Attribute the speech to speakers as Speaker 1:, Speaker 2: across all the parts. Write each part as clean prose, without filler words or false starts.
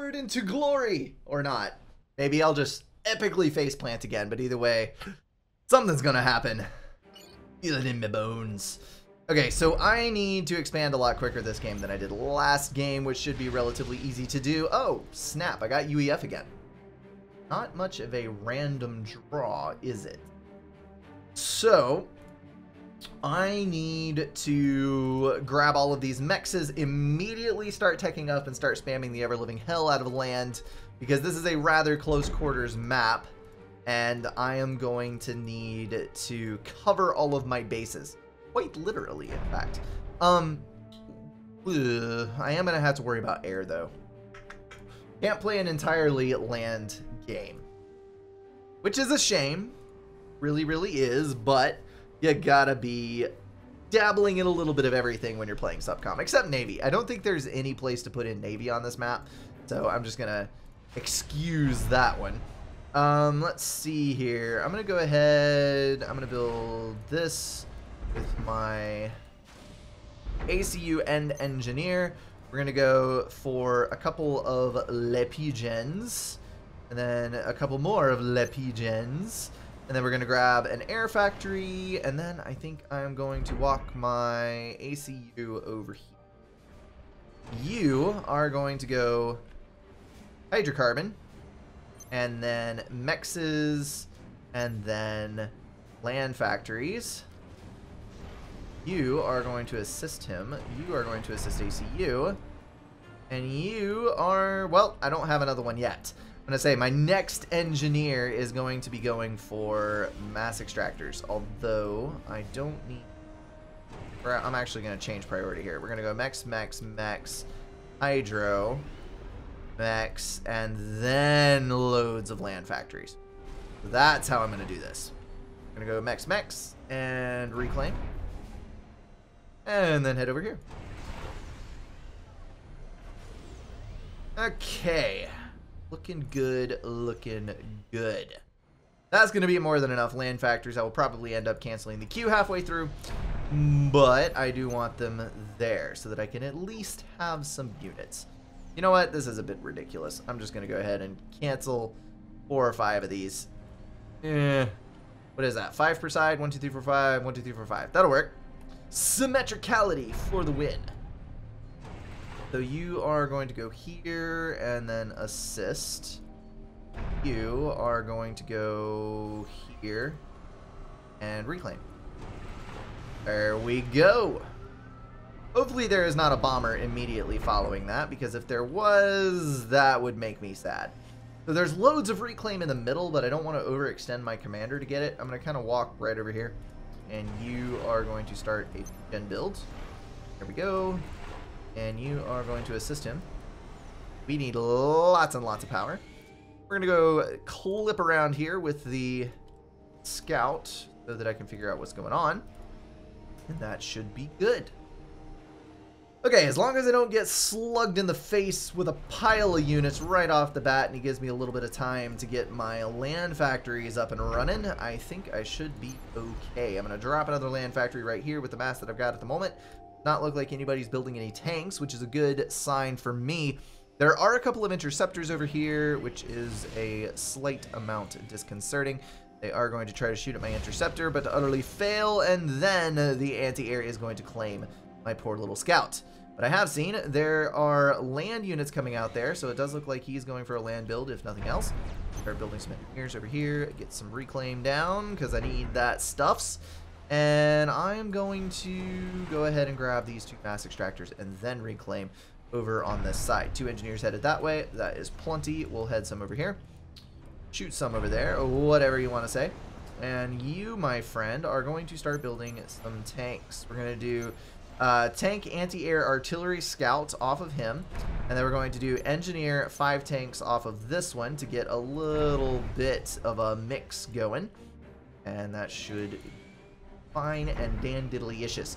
Speaker 1: onward into glory! Or not. Maybe I'll just epically faceplant again, but either way, something's gonna happen. Feel it in my bones. Okay, so I need to expand a lot quicker this game than I did last game, which should be relatively easy to do. Oh, snap, I got UEF again. Not much of a random draw, is it? So, I need to grab all of these mexes, immediately start teching up and start spamming the ever-living hell out of land, because this is a rather close quarters map, and I am going to need to cover all of my bases. Quite literally, in fact. I am going to have to worry about air, though. Can't play an entirely land game. Which is a shame. Really, really is, but you gotta be dabbling in a little bit of everything when you're playing Subcom, except Navy. I don't think there's any place to put in Navy on this map, so I'm just gonna excuse that one. Let's see here. I'm gonna go ahead, I'm gonna build this with my ACU and engineer. We're gonna go for a couple of Le Pigeons, and then a couple more of Le Pigeons. And then we're going to grab an air factory, and then I think I'm going to walk my ACU over here. You are going to go hydrocarbon, and then mexes, and then land factories. You are going to assist him. You are going to assist ACU. And you are, well, I don't have another one yet. I'm going to say my next engineer is going to be going for mass extractors, although I don't need... I'm actually going to change priority here. We're going to go mex, hydro, mex, and then loads of land factories. That's how I'm going to do this. I'm going to go mex, and reclaim. And then head over here. Okay. Looking good, looking good. That's going to be more than enough land factories. I will probably end up canceling the queue halfway through, but I do want them there so that I can at least have some units. You know what? This is a bit ridiculous. I'm just going to go ahead and cancel 4 or 5 of these. What is that? 5 per side? 1, 2, 3, 4, 5. 1, 2, 3, 4, 5. That'll work. Symmetricality for the win. So you are going to go here and then assist. You are going to go here and reclaim. There we go. Hopefully there is not a bomber immediately following that, because if there was, that would make me sad. So there's loads of reclaim in the middle, but I don't want to overextend my commander to get it. I'm going to kind of walk right over here, and you are going to start a gen build. There we go. And you are going to assist him. We need lots and lots of power. We're going to go clip around here with the scout so that I can figure out what's going on. And that should be good. Okay, as long as I don't get slugged in the face with a pile of units right off the bat and he gives me a little bit of time to get my land factories up and running, I think I should be okay. I'm going to drop another land factory right here with the mass that I've got at the moment. Not look like anybody's building any tanks, which is a good sign for me. There are a couple of interceptors over here, which is a slight amount disconcerting. They are going to try to shoot at my interceptor, but to utterly fail, and then the anti-air is going to claim my poor little scout. But I have seen there are land units coming out there, so it does look like he's going for a land build, if nothing else. Start building some engineers over here, get some reclaim down, because I need that stuffs. And I'm going to go ahead and grab these 2 mass extractors and then reclaim over on this side. 2 engineers headed that way. That is plenty. We'll head some over here. Shoot some over there, or whatever you want to say. And you, my friend, are going to start building some tanks. We're going to do tank anti-air artillery scouts off of him. And then we're going to do engineer 5 tanks off of this one to get a little bit of a mix going. And that should fine and dandiddly-icious.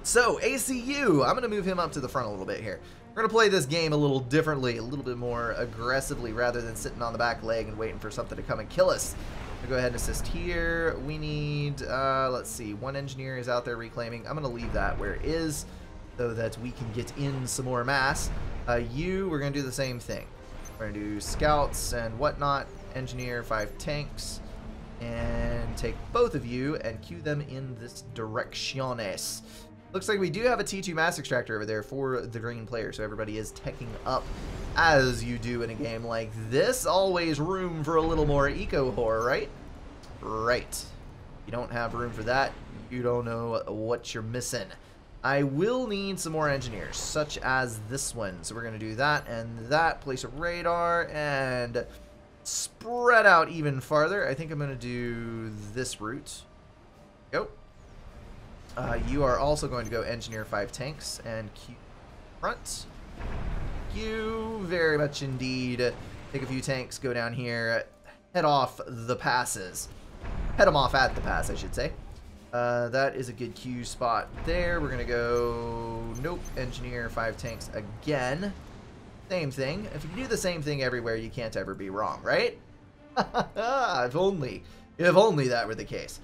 Speaker 1: So, ACU, I'm going to move him up to the front a little bit here. We're going to play this game a little differently, a little bit more aggressively, rather than sitting on the back leg and waiting for something to come and kill us. I'll go ahead and assist here. We need, let's see, 1 engineer is out there reclaiming. I'm going to leave that where it is so that we can get in some more mass. We're going to do the same thing. We're going to do scouts and whatnot, engineer 5 tanks, and take both of you and queue them in this directiones. Looks like we do have a T2 mass extractor over there for the green player, so everybody is teching up as you do in a game like this. Always room for a little more eco horror, right? Right. You don't have room for that, you don't know what you're missing. I will need some more engineers, such as this one. So we're going to do that and that, place a radar, and spread out even farther. I think I'm going to do this route. Go. You are also going to go engineer 5 tanks and queue front. You very much indeed. Take a few tanks, go down here, head off the passes. Head them off at the pass, I should say. That is a good queue spot there. We're going to go, nope, engineer 5 tanks again. Same thing. If you do the same thing everywhere, you can't ever be wrong, right? if only that were the case.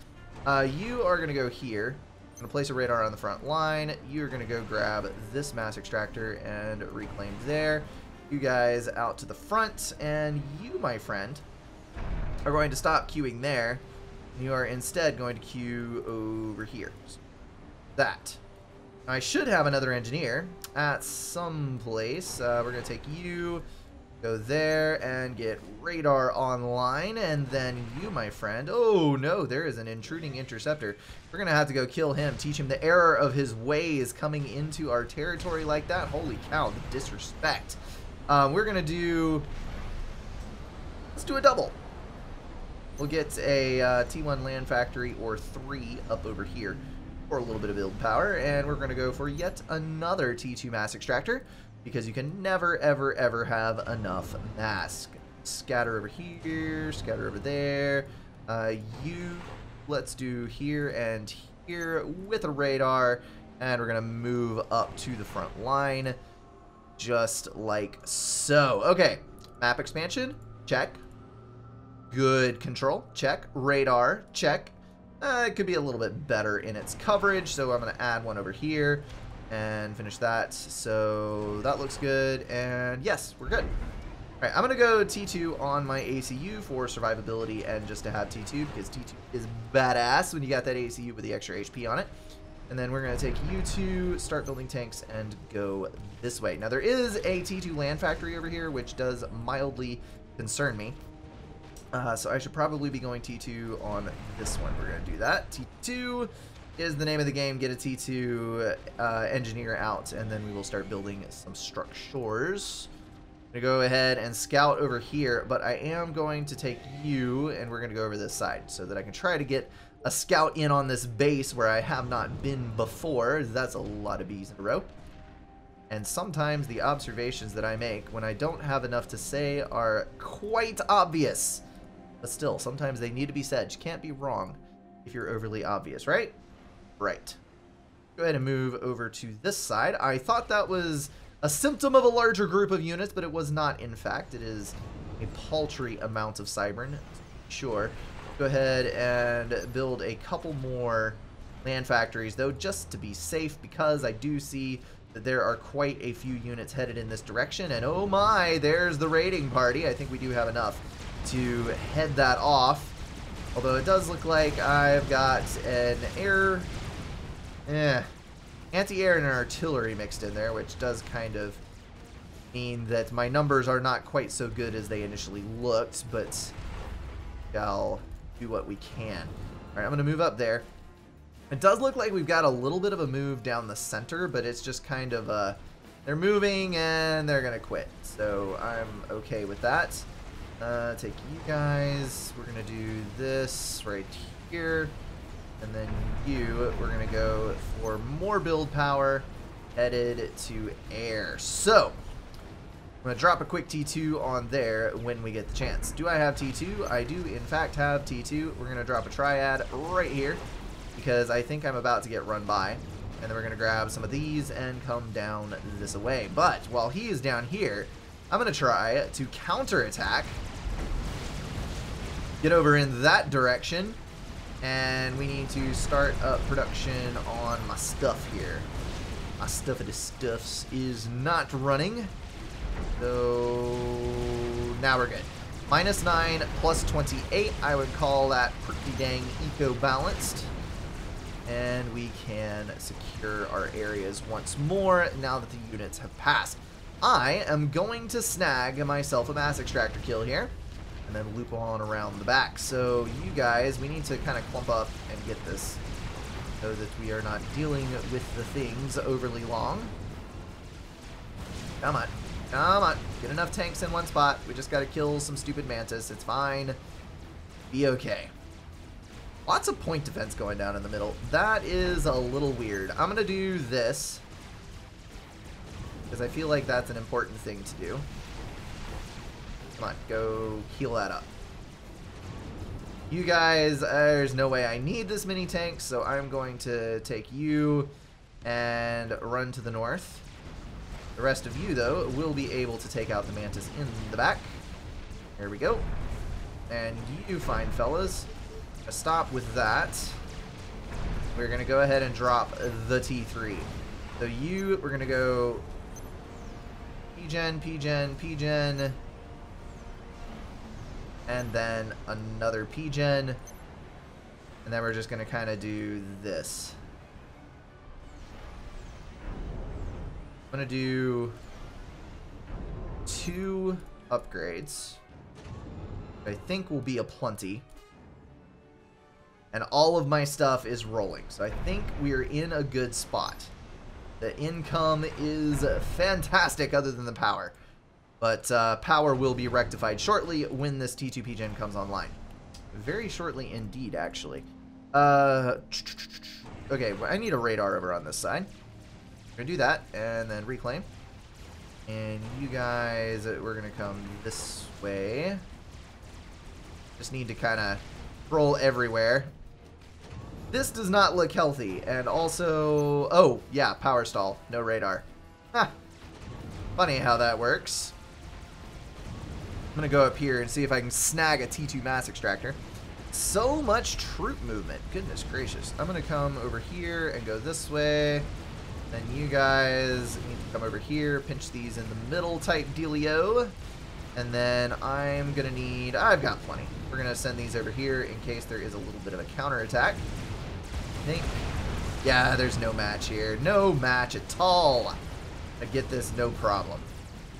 Speaker 1: You are going to go here. I'm going to place a radar on the front line. You're going to go grab this mass extractor and reclaim there. You guys out to the front, and you, my friend, are going to stop queuing there. You are instead going to queue over here. That. Now, I should have another engineer at some place. We're going to take you, go there, and get radar online. And then you, my friend. Oh, no, there is an intruding interceptor. We're going to have to go kill him, teach him the error of his ways coming into our territory like that. Holy cow, the disrespect. We're going to do... Let's do a double. We'll get a T1 land factory or 3 up over here for a little bit of build power, and we're going to go for yet another T2 mass extractor because you can never, ever, ever have enough mass. Scatter over here, scatter over there. Let's do here and here with a radar, and we're going to move up to the front line just like so. Okay, map expansion, check. Good control, check. Radar, check. It could be a little bit better in its coverage, so I'm going to add one over here and finish that. So that looks good, and yes, we're good. All right, I'm going to go T2 on my ACU for survivability and just to have T2 because T2 is badass when you got that ACU with the extra HP on it. And then we're going to take U2, start building tanks, and go this way. Now, there is a T2 land factory over here, which does mildly concern me. So I should probably be going T2 on this one. We're going to do that. T2 is the name of the game. Get a T2 engineer out, and then we will start building some structures. I'm going to go ahead and scout over here, but I am going to take you, and we're going to go over this side so that I can try to get a scout in on this base where I have not been before. That's a lot of bees in a row. And sometimes the observations that I make when I don't have enough to say are quite obvious. But still, sometimes they need to be said. You can't be wrong if you're overly obvious, right? Right. Go ahead and move over to this side. I thought that was a symptom of a larger group of units, but it was not, in fact. It is a paltry amount of Cybern, sure. Go ahead and build a couple more land factories, though, just to be safe, because I do see that there are quite a few units headed in this direction. And oh my, there's the raiding party. I think we do have enough to head that off. Although it does look like I've got an anti-air and an artillery mixed in there, which does kind of mean that my numbers are not quite so good as they initially looked, but I'll do what we can. Alright, I'm going to move up there. It does look like we've got a little bit of a move down the center, but it's just kind of they're moving and they're going to quit. So I'm okay with that. Take you guys. We're going to do this right here. And then you, we're going to go for more build power headed to air. So I'm going to drop a quick T2 on there when we get the chance. Do I have T2? I do, in fact, have T2. We're going to drop a triad right here because I think I'm about to get run by. And then we're going to grab some of these and come down this way. But while he is down here, I'm going to try to counterattack. Get over in that direction. And we need to start up production on my stuff here. My stuff of the stuffs is not running. So now we're good. -9 plus 28. I would call that pretty dang eco-balanced. And we can secure our areas once more now that the units have passed. I am going to snag myself a mass extractor kill here. And then loop on around the back. So you guys, we need to kind of clump up and get this so that we are not dealing with the things overly long. Come on. Come on. Get enough tanks in one spot. We just got to kill some stupid mantis. It's fine. Be okay. Lots of point defense going down in the middle. That is a little weird. I'm going to do this because I feel like that's an important thing to do. Come on, go heal that up. You guys, there's no way I need this many tanks, so I'm going to take you and run to the north. The rest of you, though, will be able to take out the mantis in the back. There we go. And you fine fellas, stop with that. We're going to go ahead and drop the T3. So you, we're going to go P-gen, P-gen, P-gen. And then another P-gen. And then we're just going to kind of do this. I'm going to do 2 upgrades. I think will be a plenty. And all of my stuff is rolling. So I think we're in a good spot. The income is fantastic other than the power. But power will be rectified shortly when this T2 P-gen comes online. Very shortly indeed, actually. Okay, I need a radar over on this side. We're going to do that and then reclaim. And you guys, we're going to come this way. Just need to kind of roll everywhere. This does not look healthy. And also, oh, yeah, power stall. No radar. Huh. Funny how that works. I'm going to go up here and see if I can snag a T2 mass extractor. So much troop movement. Goodness gracious. I'm going to come over here and go this way. Then you guys need to come over here, pinch these in the middle type dealio. And then I'm going to need, I've got plenty. We're going to send these over here in case there is a little bit of a counterattack. I think, yeah, there's no match here. No match at all. I get this, no problem.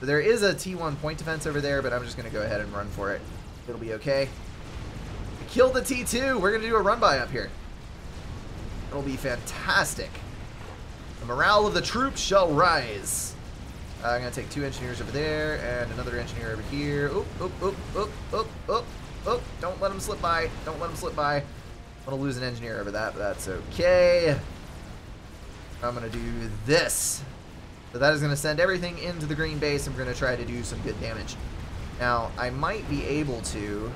Speaker 1: So there is a T1 point defense over there, but I'm just going to go ahead and run for it. It'll be okay. We killed the T2. We're going to do a run-by up here. It'll be fantastic. The morale of the troops shall rise. I'm going to take 2 engineers over there and another engineer over here. Oop, oop, oop, oop, oop, oop, oop. Don't let him slip by. Don't let him slip by. I'm going to lose an engineer over that, but that's okay. I'm going to do this. So that is going to send everything into the green base. I'm going to try to do some good damage. Now, I might be able to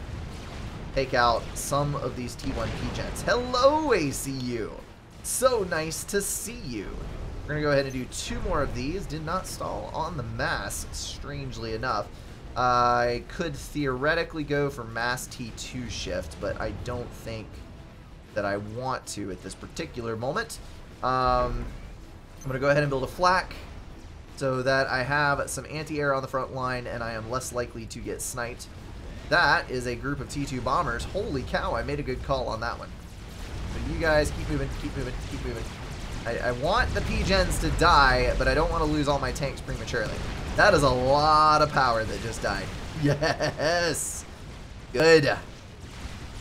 Speaker 1: take out some of these T1 P-gens. Hello, ACU. So nice to see you. We're going to go ahead and do 2 more of these. Did not stall on the mass, strangely enough. I could theoretically go for mass T2 shift, but I don't think that I want to at this particular moment. I'm going to go ahead and build a flak so that I have some anti-air on the front line and I am less likely to get sniped. That is a group of T2 bombers. Holy cow, I made a good call on that one. So you guys keep moving, keep moving, keep moving. I want the P-gens to die, but I don't want to lose all my tanks prematurely. That is a lot of power that just died. Yes! Good.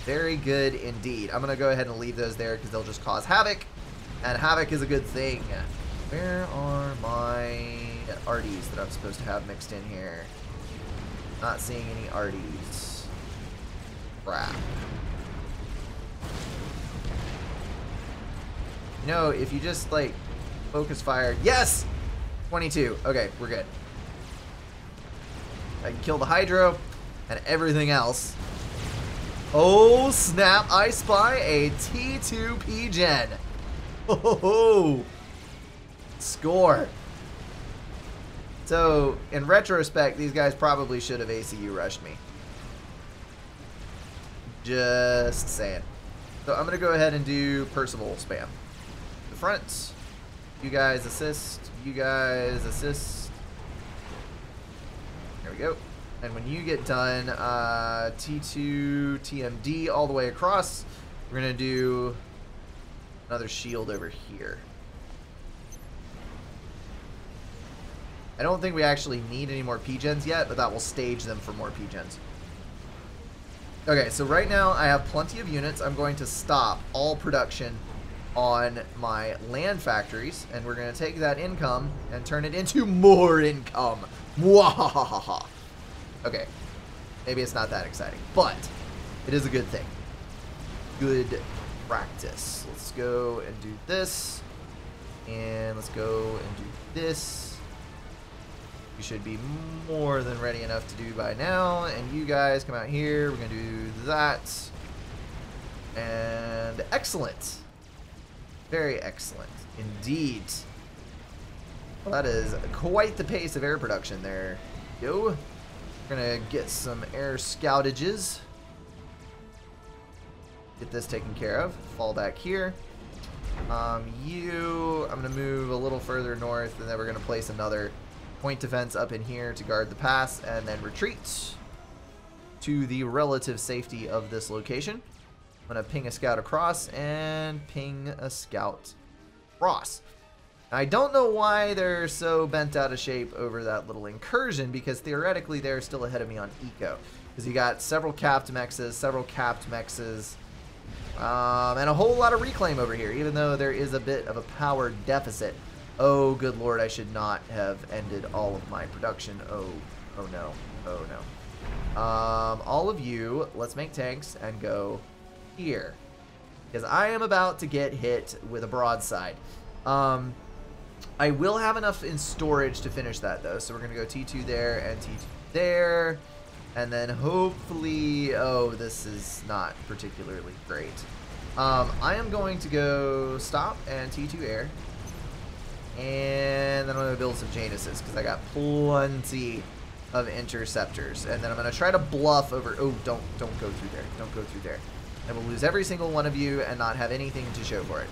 Speaker 1: Very good indeed. I'm going to go ahead and leave those there because they'll just cause havoc. And havoc is a good thing. Where are my arties that I'm supposed to have mixed in here? Not seeing any arties. Crap. You know, if you just, like, focus fire. Yes! 22. Okay, we're good. I can kill the Hydro and everything else. Oh, snap. I spy a T2 P-gen. Oh, score. So, in retrospect, these guys probably should have ACU rushed me. Just saying. So, I'm going to go ahead and do Percival spam. The front. You guys assist. You guys assist. There we go. And when you get done, T2, TMD all the way across. We're going to do another shield over here. I don't think we actually need any more P-gens yet, but that will stage them for more P-gens. Okay, so right now I have plenty of units. I'm going to stop all production on my land factories, and we're going to take that income and turn it into more income. Mwahahaha. Okay, maybe it's not that exciting, but it is a good thing. Good practice. Let's go and do this, and let's go and do this. You should be more than ready enough to do by now, and you guys come out here. We're going to do that, and excellent. Very excellent indeed. Well, that is quite the pace of air production there. Yo. We're going to get some air scoutages. Get this taken care of. Fall back here. I'm going to move a little further north, and then we're going to place another point defense up in here to guard the pass, and then retreat to the relative safety of this location. I'm going to ping a scout across and ping a scout across. I don't know why they're so bent out of shape over that little incursion, because theoretically they're still ahead of me on eco. Because you got several capped mexes, and a whole lot of reclaim over here, even though there is a bit of a power deficit. Oh, good lord, I should not have ended all of my production. Oh no, oh no. All of you, let's make tanks and go here. Because I am about to get hit with a broadside. I will have enough in storage to finish that, though. So we're going to go T2 there and T2 there. And then hopefully... Oh, this is not particularly great. I am going to go stop and T2 air. And then I'm going to build some Januses, because I got plenty of interceptors. And then I'm going to try to bluff over... Oh, don't go through there. Don't go through there. I will lose every single one of you and not have anything to show for it.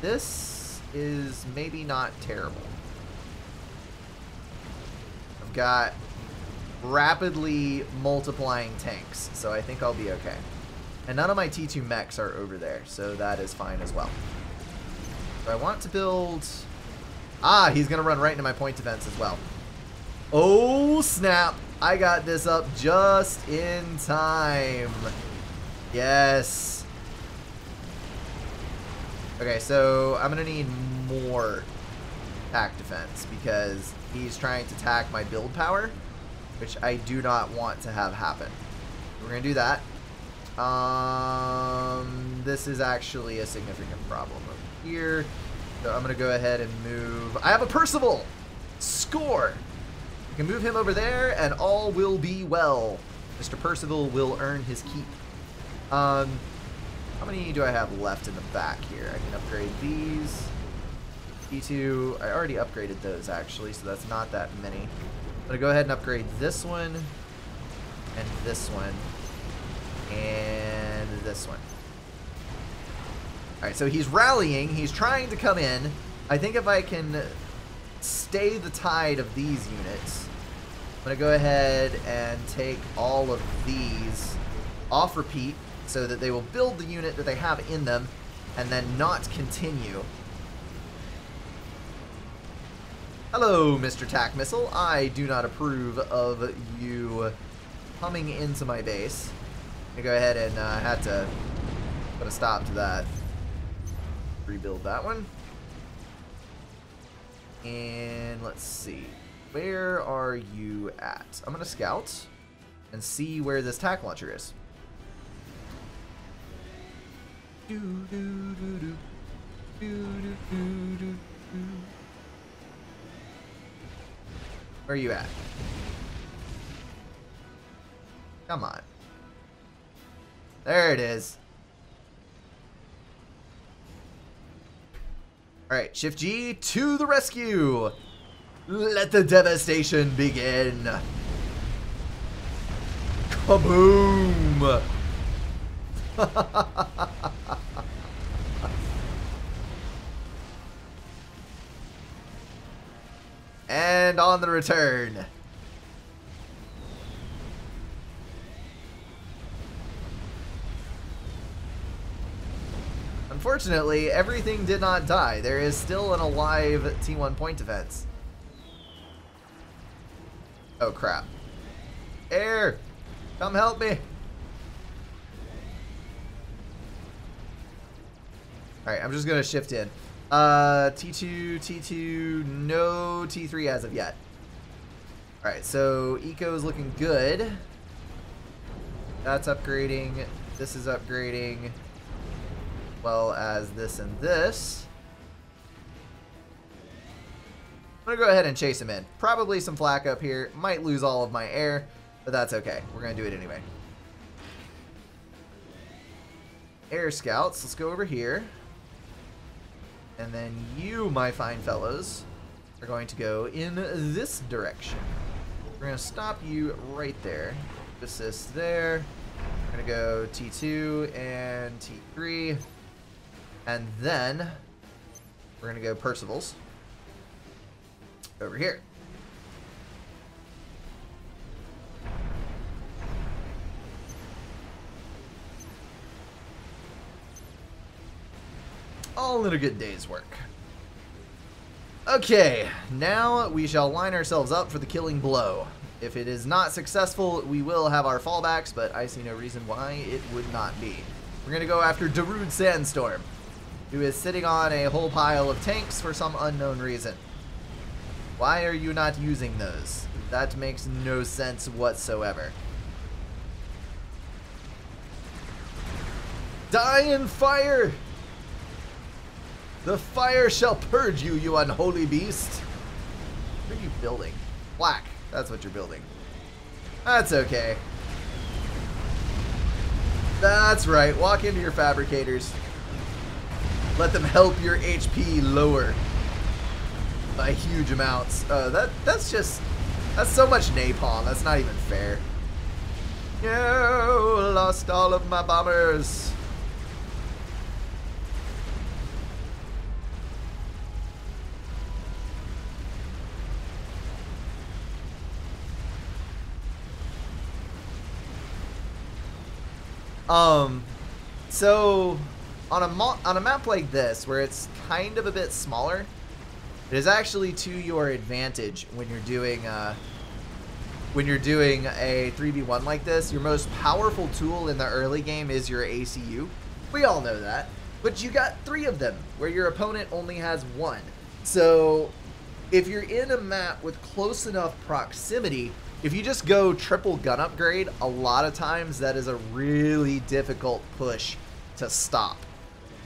Speaker 1: This is maybe not terrible. I've got rapidly multiplying tanks, so I think I'll be okay. And none of my T2 mechs are over there, so that is fine as well. So I want to build... Ah, he's going to run right into my point defense as well. Oh, snap. I got this up just in time. Yes. Okay, so I'm going to need more attack defense, because he's trying to attack my build power, which I do not want to have happen. We're going to do that. This is actually a significant problem over here. So I'm going to go ahead and move. I have a Percival! Score! I can move him over there, and all will be well. Mr. Percival will earn his keep. How many do I have left in the back here? I can upgrade these. T2, I already upgraded those actually, so that's not that many. I'm going to go ahead and upgrade this one, and this one, and this one. Alright, so he's rallying, he's trying to come in. I think if I can stay the tide of these units, I'm going to go ahead and take all of these off repeat, so that they will build the unit that they have in them, and then not continue. Hello, Mr. Tac Missile. I do not approve of you coming into my base. I'm going to go ahead and had to put a stop to that. Rebuild that one. And let's see. Where are you at? I'm going to scout and see where this tac launcher is. Where are you at? Come on. There it is. Alright, Shift G to the rescue. Let the devastation begin. Kaboom! And on the return. Unfortunately, everything did not die. There is still an alive T1 point defense. Oh, crap. Air! Come help me! Alright, I'm just going to shift in. T2, T2, no T3 as of yet. Alright, so Eco is looking good. That's upgrading. This is upgrading. Well as this and this. I'm going to go ahead and chase him in. Probably some flak up here. Might lose all of my air, but that's okay. We're going to do it anyway. Air scouts. Let's go over here. And then you, my fine fellows, are going to go in this direction. We're going to stop you right there. Assist there. We're going to go T2 and T3. And then we're going to go Percival's over here. All in a good day's work. Okay, now we shall line ourselves up for the killing blow. If it is not successful, we will have our fallbacks, but I see no reason why it would not be. We're going to go after Darude Sandstorm, who is sitting on a whole pile of tanks for some unknown reason. Why are you not using those? That makes no sense whatsoever. Die in fire! The fire shall purge you, you unholy beast. What are you building? Black. That's what you're building. That's okay. That's right. Walk into your fabricators. Let them help your HP lower by huge amounts. That's so much napalm. That's not even fair. No, lost all of my bombers. So on a map like this, where it's kind of a bit smaller, it is actually to your advantage when you're doing a 3v1 like this. Your most powerful tool in the early game is your ACU. We all know that, but you got 3 of them, where your opponent only has 1. So if you're in a map with close enough proximity, if you just go triple gun upgrade, a lot of times that is a really difficult push to stop.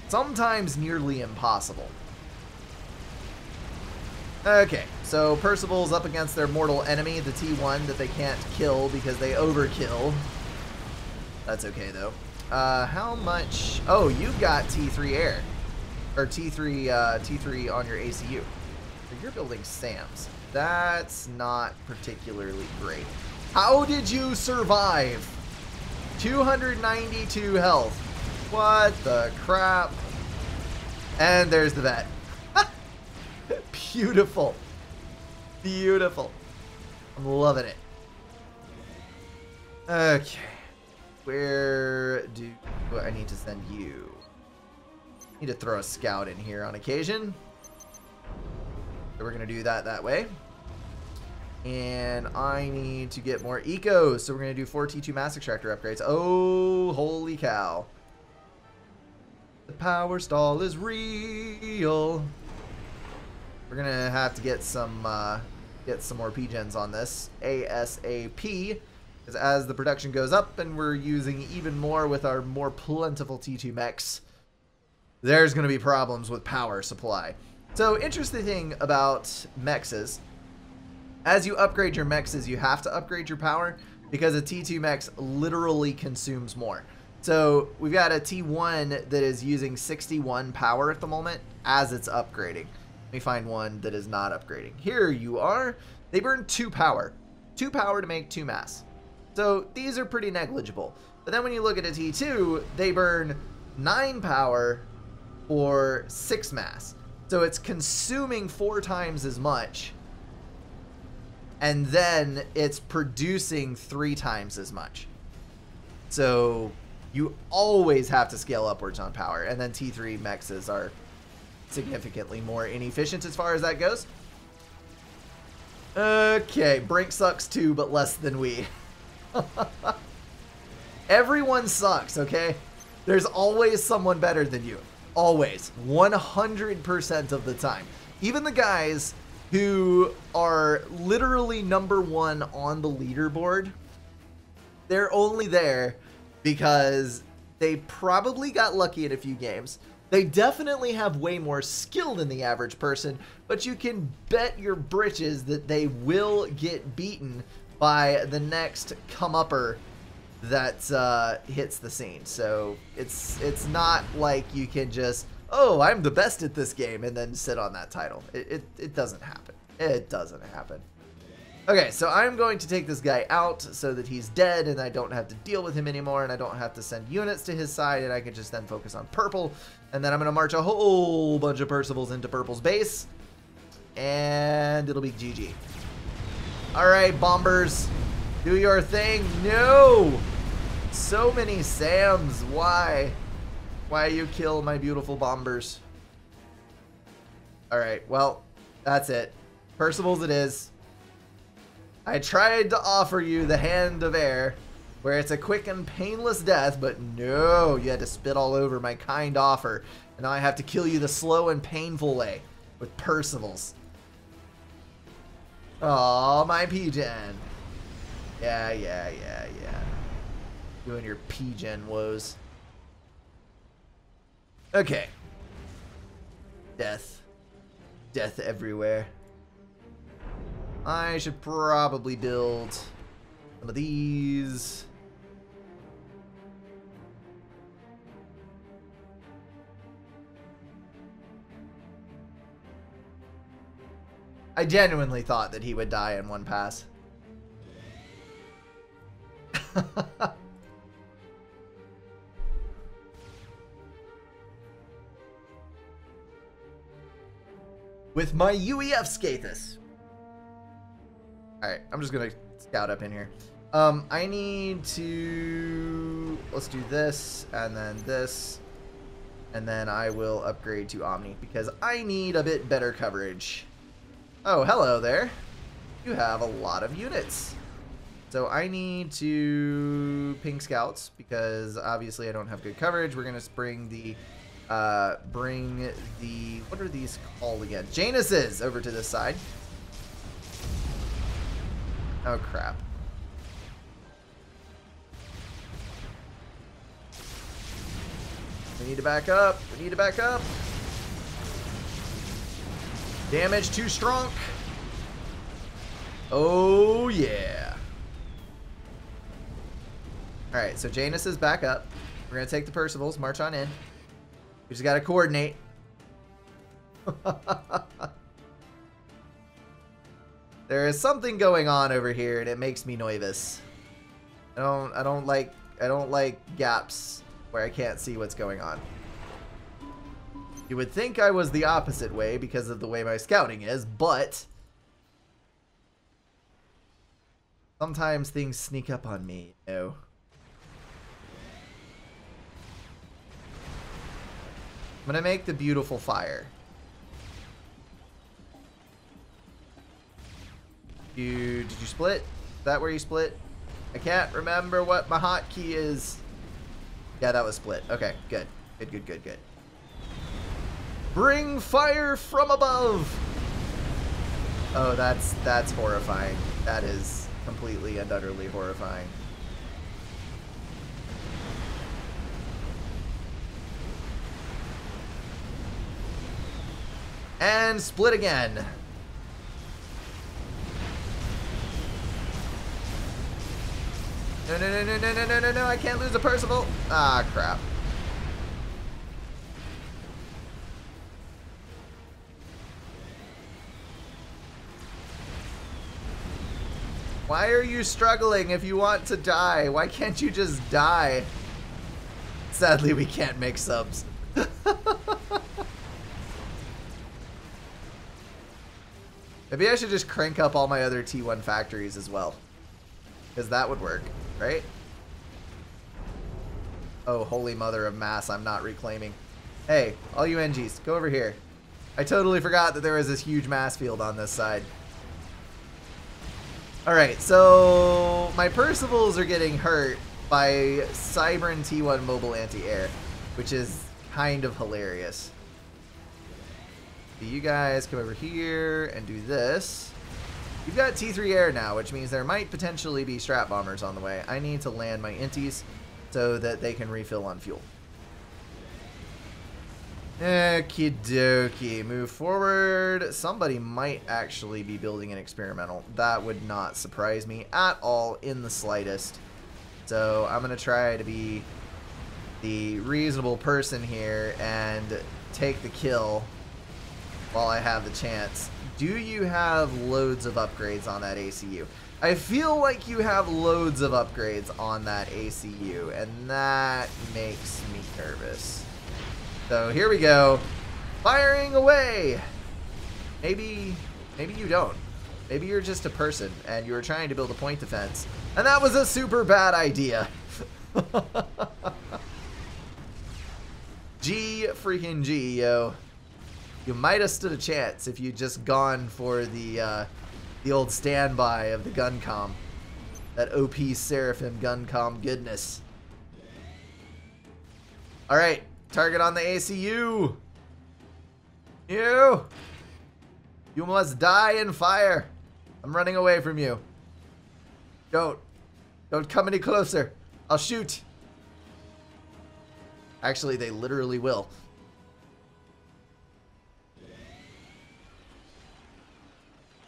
Speaker 1: Sometimes nearly impossible. Okay, so Percival's up against their mortal enemy, the T1 that they can't kill because they overkill. That's okay though. How much? Oh, you've got T3 air. Or T3 on your ACU. So you're building SAMs. That's not particularly great. How did you survive? 292 health. What the crap? And there's the vet. Beautiful. Beautiful. I'm loving it. Okay. Where do I need to send you? Need to throw a scout in here on occasion. So we're going to do that way. And I need to get more eco. So we're going to do 4 T2 mass extractor upgrades. Oh, holy cow. The power stall is real. We're going to have to get some more P-gens on this ASAP. Because as the production goes up and we're using even more with our more plentiful T2 mechs, there's going to be problems with power supply. So, interesting thing about mechs is, as you upgrade your mechs, you have to upgrade your power, because a T2 mechs literally consumes more. So, we've got a T1 that is using 61 power at the moment as it's upgrading. Let me find one that is not upgrading. Here you are. They burn 2 power. 2 power to make 2 mass. So, these are pretty negligible. But then when you look at a T2, they burn 9 power for 6 mass. So it's consuming 4 times as much, and then it's producing 3 times as much. So You always have to scale upwards on power. And then T3 mexes are significantly more inefficient as far as that goes. Okay, Brink sucks too, but less than we. Everyone sucks, okay? There's always someone better than you. Always. 100% of the time. Even the guys who are literally #1 on the leaderboard, they're only there because they probably got lucky in a few games. They definitely have way more skill than the average person, but you can bet your britches that they will get beaten by the next come-upper that hits the scene. So it's not like you can just, oh, I'm the best at this game, and then sit on that title. It doesn't happen. It doesn't happen. Okay, so I'm going to take this guy out so that he's dead and I don't have to deal with him anymore, and I don't have to send units to his side, and I can just then focus on purple. And then I'm going to march a whole bunch of Percivals into purple's base, and it'll be GG. All right, bombers, do your thing. No! So many Sams. Why? Why you kill my beautiful bombers? All right, well, that's it. Percivals it is. I tried to offer you the Hand of Air, where it's a quick and painless death, but no, you had to spit all over my kind offer, and now I have to kill you the slow and painful way with Percivals. Aw, my P-Gen. Yeah. Doing your P-Gen woes. Okay. Death. Death everywhere. I should probably build some of these. I genuinely thought that he would die in one pass. With my UEF Skathis. Alright, I'm just gonna scout up in here. I need to... Let's do this, and then I will upgrade to Omni, because I need a bit better coverage. Oh, hello there. You have a lot of units. So I need to ping scouts, because obviously I don't have good coverage. We're gonna bring the... what are these called again? Januses over to this side. Oh, crap. We need to back up. We need to back up. Damage too strong. Oh, yeah. Alright, so Janus is back up. We're going to take the Percivals, march on in. We just got to coordinate. There is something going on over here, and it makes me nervous. I don't like gaps where I can't see what's going on. You would think I was the opposite way because of the way my scouting is, but sometimes things sneak up on me, you know. I'm gonna make the beautiful fire. Did you split? Is that where you split? I can't remember what my hotkey is. Yeah, that was split. Okay, good. Good. Bring fire from above! Oh, that's horrifying. That is completely and utterly horrifying. And split again. No, I can't lose a Percival. Ah, crap. Why are you struggling if you want to die? Why can't you just die? Sadly, we can't make subs. Maybe I should just crank up all my other T1 factories as well. Because that would work, right? Oh, holy mother of mass, I'm not reclaiming. Hey, all you NGs, go over here. I totally forgot that there was this huge mass field on this side. Alright, so my Percivals are getting hurt by Cybern T1 Mobile Anti-Air, which is kind of hilarious. So you guys come over here and do this. You've got T3 Air now, which means there might potentially be Strat Bombers on the way. I need to land my Inties so that they can refill on fuel. Okie dokie, move forward. Somebody might actually be building an experimental. That would not surprise me at all in the slightest. So I'm going to try to be the reasonable person here and take the kill while I have the chance. Do you have loads of upgrades on that ACU? I feel like you have loads of upgrades on that ACU, and that makes me nervous. So here we go. Firing away! Maybe you don't. Maybe you're just a person and you were trying to build a point defense. And that was a super bad idea. G freaking G, yo. You might have stood a chance if you'd just gone for the old standby of the gun comm. That OP Seraphim gun comm goodness. Alright, target on the ACU. You must die in fire. I'm running away from you. Don't come any closer. I'll shoot. Actually, they literally will.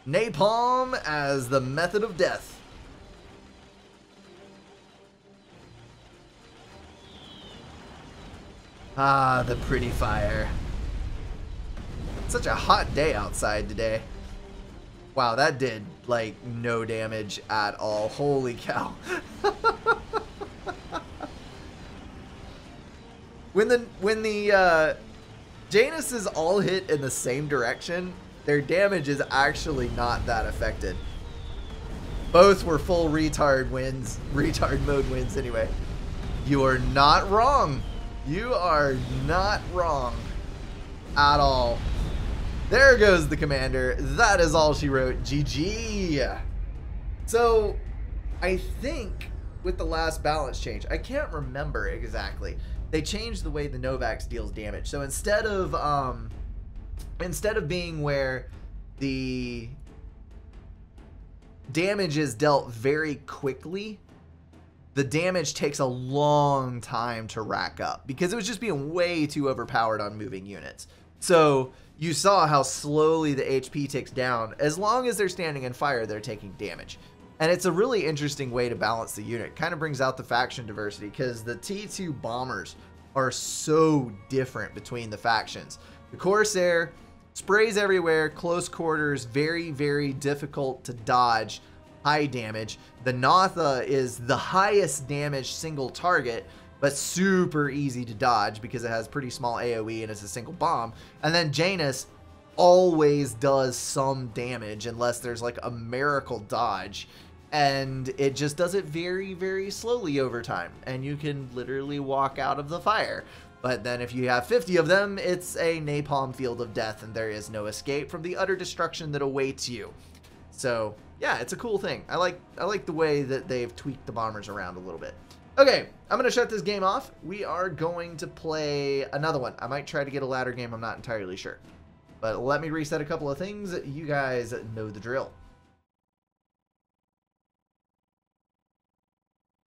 Speaker 1: Napalm as the method of death. Ah, the pretty fire. Such a hot day outside today. Wow, that did like no damage at all. Holy cow. When the Januses all hit in the same direction, their damage is actually not that affected. Both were full retard mode wins anyway. You are not wrong. You are not wrong at all. There goes the commander. That is all she wrote. GG. So, I think with the last balance change, I can't remember exactly. They changed the way the Novax deals damage. So instead of being where the damage is dealt very quickly, the damage takes a long time to rack up because it was just being way too overpowered on moving units. So you saw how slowly the HP ticks down. As long as they're standing in fire, they're taking damage. And it's a really interesting way to balance the unit. Kind of brings out the faction diversity because the T2 bombers are so different between the factions. The Corsair sprays everywhere, close quarters, very, very difficult to dodge, high damage. The Natha is the highest damage single target, but super easy to dodge because it has pretty small AoE and it's a single bomb. And then Janus always does some damage unless there's like a miracle dodge. And it just does it very, very slowly over time. And you can literally walk out of the fire. But then if you have 50 of them, it's a napalm field of death and there is no escape from the utter destruction that awaits you. So yeah, it's a cool thing. I like the way that they've tweaked the bombers around a little bit. Okay, I'm going to shut this game off. We are going to play another one. I might try to get a ladder game. I'm not entirely sure. But let me reset a couple of things. You guys know the drill.